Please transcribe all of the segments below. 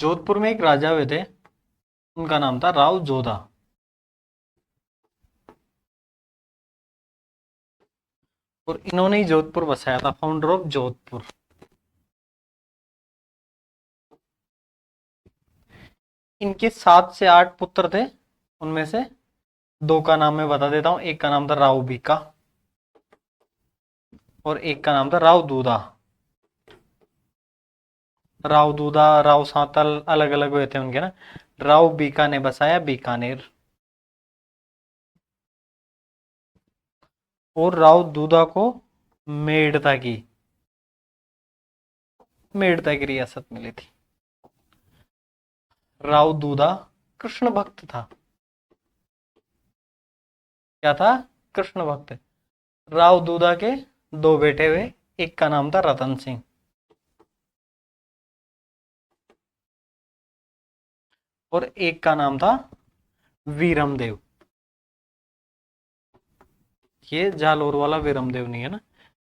जोधपुर में एक राजा हुए थे। उनका नाम था राव जोधा। और इन्होंने ही जोधपुर बसाया था, फाउंडर ऑफ जोधपुर। इनके 7 से 8 पुत्र थे। उनमें से दो का नाम मैं बता देता हूँ। एक का नाम था राव बीका और एक का नाम था राव दूधा। राव दूधा, राव सांतल अलग अलग हुए थे उनके ना। राव बीका ने बसाया बीकानेर। और राव दूधा को मेड़ता की मेड़ता की रियासत मिली थी। राव दूधा कृष्ण भक्त था। क्या था? कृष्ण भक्त। राव दूधा के दो बेटे हुए। एक का नाम था रतन सिंह और एक का नाम था वीरम देव। ये जालोर वाला वीरम देव नहीं है ना।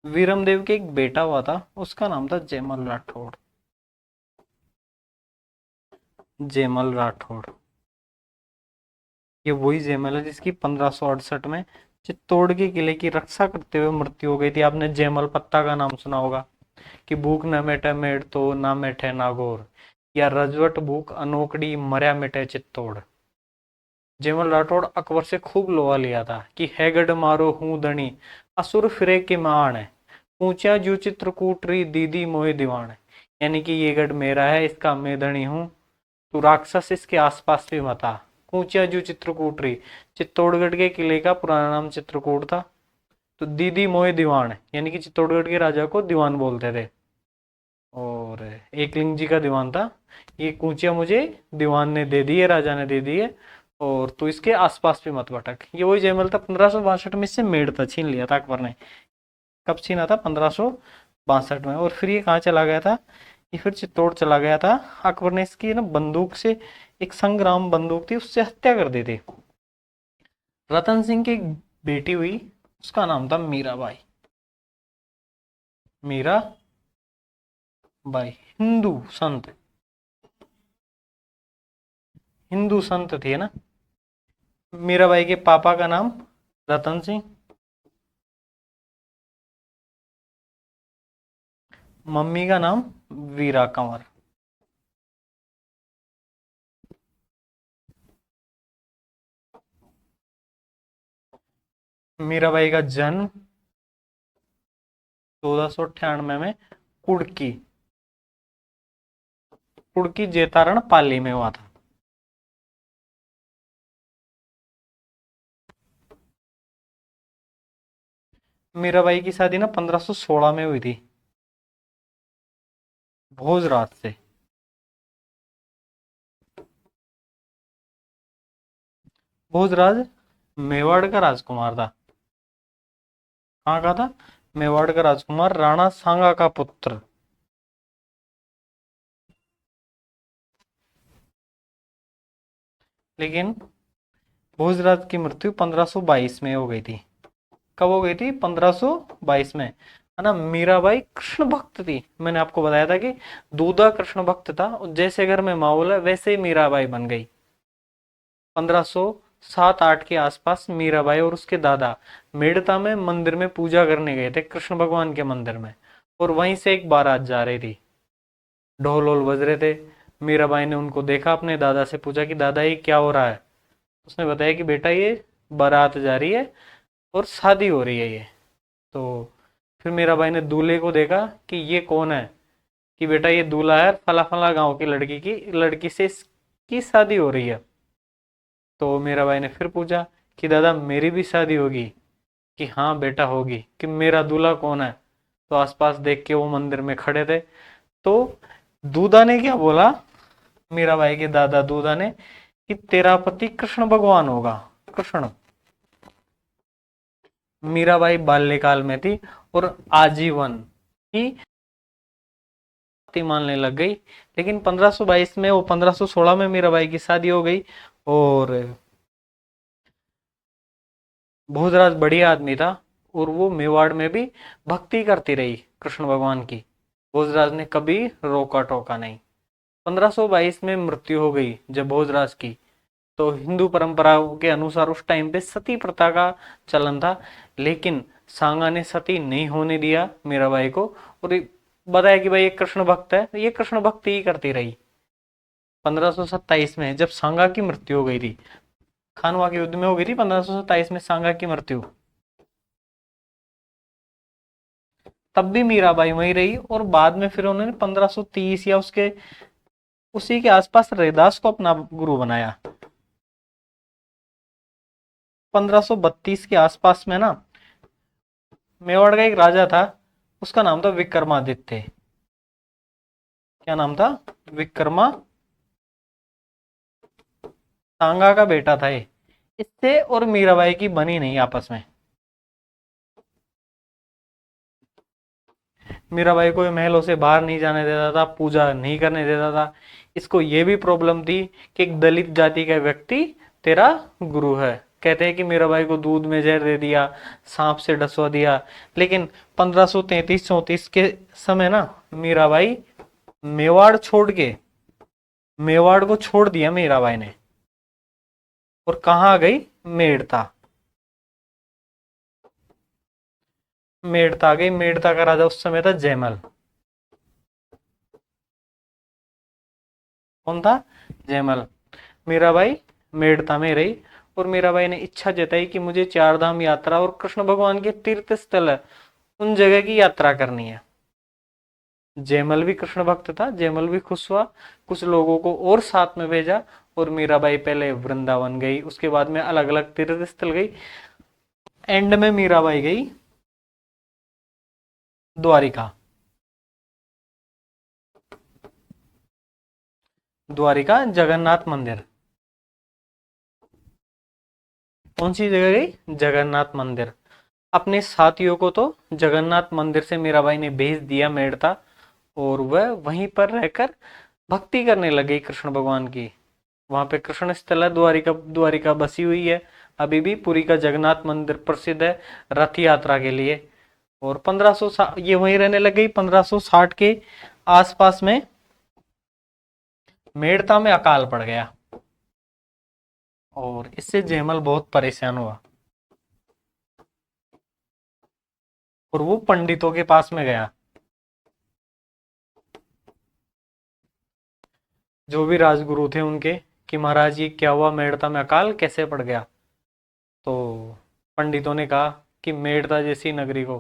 वीरम देव के एक बेटा हुआ था, उसका नाम था जयमल राठौड़। जयमल राठौड़। ये वही जयमल है जिसकी 1568 में चित्तौड़ के किले की रक्षा करते हुए मृत्यु हो गई थी। आपने जयमल पत्ता का नाम सुना होगा कि भूख न मिटे मेड़ तो ना मिटे नागौर, या रजवट भूख अनोकड़ी मर्या मिटे चित्तौड़। जयमल राठौड़ अकबर से खूब लोहा लिया था कि है गढ़ मारो हूं धनी, असुर फिरे के मान है, ऊंचा जू चित्रकूट री दीदी मोहे दीवान है। यानी कि ये गढ़ मेरा है, इसका मैं धनी हूँ, तू राक्षस इसके आसपास भी मत आ। ऊंचा जू चित्रकूट री, चित्तौड़गढ़ के किले का पुराना नाम चित्रकूट था। तो दीदी मोहे दीवान है, यानी कि चित्तौड़गढ़ के राजा को दीवान बोलते थे। और एकलिंग जी का दीवान था। ये कूचिया मुझे दीवान ने दे दी है, राजा ने दे दी है, और तू इसके आसपास भी मत भटक। ये वही जयमल था। 1562 में इससे मेड़ था, छीन लिया था अकबर ने। कब छीना था? 1562 में। और फिर ये कहाँ चला गया था? ये फिर चित्तौड़ चला गया था। अकबर ने इसकी ना बंदूक से, एक संग्राम बंदूक थी, उससे हत्या कर दी थी। रतन सिंह की एक बेटी हुई, उसका नाम था मीराबाई। मीराबाई हिंदू संत। हिंदू संत थी, है ना। मीराबाई के पापा का नाम रतन सिंह, मम्मी का नाम वीरा कंवर। मीराबाई का जन्म 1498 में कुड़की कुड़की जेतारण पाली में हुआ था। मीराबाई की शादी ना 1516 में हुई थी, भोजराज से। भोजराज मेवाड़ का राजकुमार था। कहाँ का था? मेवाड़ का राजकुमार, राणा सांगा का पुत्र। लेकिन भोजराज की मृत्यु 1522 में हो गई थी। कब हो गई थी? 1522 में, है ना। मीराबाई कृष्ण भक्त थी। मैंने आपको बताया था कि दूधा कृष्ण भक्त था। जैसे घर में माहौल है वैसे ही मीराबाई बन गई। 1507-8 के आसपास मीराबाई और उसके दादा मेड़ता में मंदिर में पूजा करने गए थे, कृष्ण भगवान के मंदिर में। और वहीं से एक बारात जा रही थी, ढोल वोल बज रहे थे। मीराबाई ने उनको देखा, अपने दादा से पूछा कि दादा ये क्या हो रहा है। उसने बताया कि बेटा ये बारात जा रही है और शादी हो रही है ये। तो फिर मीराबाई ने दूल्हे को देखा कि ये कौन है, कि बेटा ये दूल्हा है, फला फला गांव की लड़की से इसकी शादी हो रही है। तो मीराबाई ने फिर पूछा कि दादा मेरी भी शादी होगी? कि हाँ बेटा होगी। कि मेरा दूल्हा कौन है? तो आसपास देख के वो मंदिर में खड़े थे। तो दूधा ने क्या बोला, मीराबाई के दादा दूधा ने, कि तेरा पति कृष्ण भगवान होगा। कृष्ण। मीराबाई बाल्यकाल में थी और आजीवन ही मानने लग गई। लेकिन 1522 में, वो 1516 में मीराबाई की शादी हो गई। और भोजराज बढ़िया आदमी था और वो मेवाड़ में भी भक्ति करती रही कृष्ण भगवान की। भोजराज ने कभी रोका टोका नहीं। 1522 में मृत्यु हो गई जब भोजराज की। तो हिंदू परंपराओं के अनुसार उस टाइम पे सती प्रथा का चलन था, लेकिन सांगा ने सती नहीं होने दिया मीराबाई को, और बताया कि भाई ये कृष्ण भक्त है, ये कृष्ण भक्ति ही करती रही। 1527 में जब सांगा की मृत्यु हो गई थी, खानवा के युद्ध में हो गई थी 1527 में सांगा की मृत्यु, तब भी मीराबाई वहीं रही, और बाद में फिर उन्होंने 1530 या उसके उसी के आसपास रैदास को अपना गुरु बनाया। 1532 के आसपास में ना, मेवाड़ का एक राजा था, उसका नाम था विक्रमादित्य। क्या नाम था? विक्रमा, सांगा का बेटा था ये। इससे और मीराबाई की बनी नहीं आपस में। मीराबाई को महलों से बाहर नहीं जाने देता था, पूजा नहीं करने देता था। इसको ये भी प्रॉब्लम थी कि एक दलित जाति का व्यक्ति तेरा गुरु है। कहते हैं कि मीराबाई को दूध में जहर दे दिया, सांप से डसवा दिया। लेकिन 1533-34 के समय ना, मीराबाई मेवाड़ को छोड़ दिया मीराबाई ने, और कहाँ गई? मेड़ता। मेड़ता आ गई। मेड़ता का राजा उस समय था जयमल। कौन था? जयमल। मीराबाई मेड़ता में रही, और मीराबाई ने इच्छा जताई कि मुझे चार धाम यात्रा और कृष्ण भगवान के तीर्थ स्थल है उन जगह की यात्रा करनी है। जयमल भी कृष्ण भक्त था, जयमल भी खुश हुआ, कुछ लोगों को और साथ में भेजा, और मीराबाई पहले वृंदावन गई, उसके बाद में अलग अलग तीर्थ स्थल गई। एंड में मीराबाई गई द्वारिका। द्वारिका जगन्नाथ मंदिर। कौन सी जगह गई? जगन्नाथ मंदिर। अपने साथियों को तो जगन्नाथ मंदिर से मीराबाई ने भेज दिया मेड़ता, और वह वहीं पर रहकर भक्ति करने लगी कृष्ण भगवान की। वहां पे कृष्ण स्थल है, द्वारिका बसी हुई है अभी भी। पुरी का जगन्नाथ मंदिर प्रसिद्ध है रथ यात्रा के लिए। और 1500 ये वहीं रहने लग गई। 1560 के आसपास में मेड़ता में अकाल पड़ गया, और इससे जयमल बहुत परेशान हुआ, और वो पंडितों के पास में गया। जो भी राजगुरु थे उनके, कि महाराज ये क्या हुआ, मेड़ता में अकाल कैसे पड़ गया? तो पंडितों ने कहा कि मेड़ता जैसी नगरी को,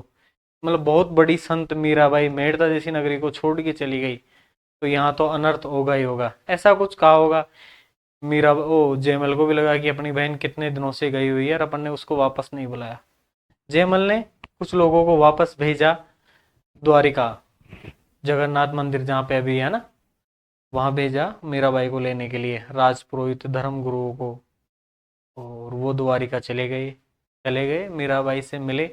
मतलब बहुत बड़ी संत मीराबाई मेड़ता जैसी नगरी को छोड़ के चली गई, तो यहाँ तो अनर्थ होगा ही होगा, ऐसा कुछ कहा होगा। मीरा ओ जयमल को भी लगा कि अपनी बहन कितने दिनों से गई हुई है और अपन ने उसको वापस नहीं बुलाया। जयमल ने कुछ लोगों को वापस भेजा द्वारिका, जगन्नाथ मंदिर जहाँ पे अभी है ना, वहां भेजा मीराबाई को लेने के लिए, राजपुरोहित धर्म गुरुओं को। और वो द्वारिका चले गए मीराबाई से मिले।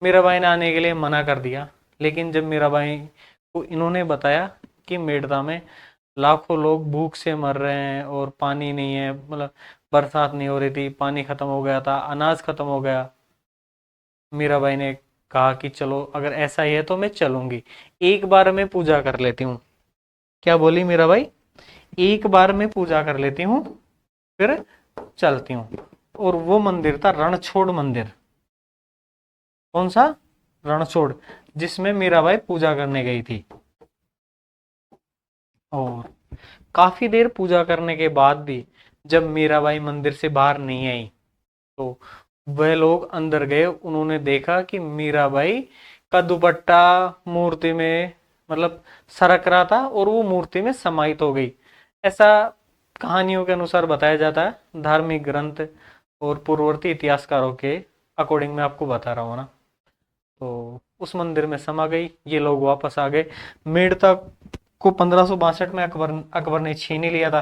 मीराबाई ने आने के लिए मना कर दिया, लेकिन जब मीराबाई को इन्होंने बताया कि मेड़ता में लाखों लोग भूख से मर रहे हैं और पानी नहीं है, मतलब बरसात नहीं हो रही थी, पानी खत्म हो गया था, अनाज खत्म हो गया, मीराबाई ने कहा कि चलो अगर ऐसा ही है तो मैं चलूंगी, एक बार मैं पूजा कर लेती हूँ। क्या बोली मीराबाई? एक बार मैं पूजा कर लेती हूँ फिर चलती हूँ। और वो मंदिर था रणछोड़ मंदिर। कौन सा? रणछोड़, जिसमें मीराबाई पूजा करने गई थी। और काफी देर पूजा करने के बाद भी जब मीराबाई मंदिर से बाहर नहीं आई, तो वह लोग अंदर गए, उन्होंने देखा कि मीराबाई का दुपट्टा मूर्ति में मतलब सरक रहा था, और वो मूर्ति में समाहित हो गई। ऐसा कहानियों के अनुसार बताया जाता है, धार्मिक ग्रंथ और पूर्ववर्ती इतिहासकारों के अकॉर्डिंग मैं आपको बता रहा हूँ ना। तो उस मंदिर में समा गई, ये लोग वापस आ गए। मेड़ता को 1562 में अकबर ने छीन ही लिया था।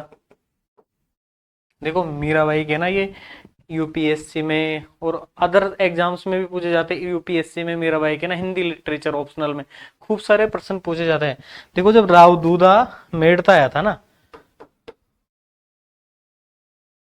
देखो मीराबाई के ना, ये यूपीएससी में और अदर एग्जाम्स में भी पूछे जाते हैं। यूपीएससी में मीराबाई के ना हिंदी लिटरेचर ऑप्शनल में खूब सारे प्रश्न पूछे जाते हैं। देखो जब राव दूधा मेड़ता आया था ना,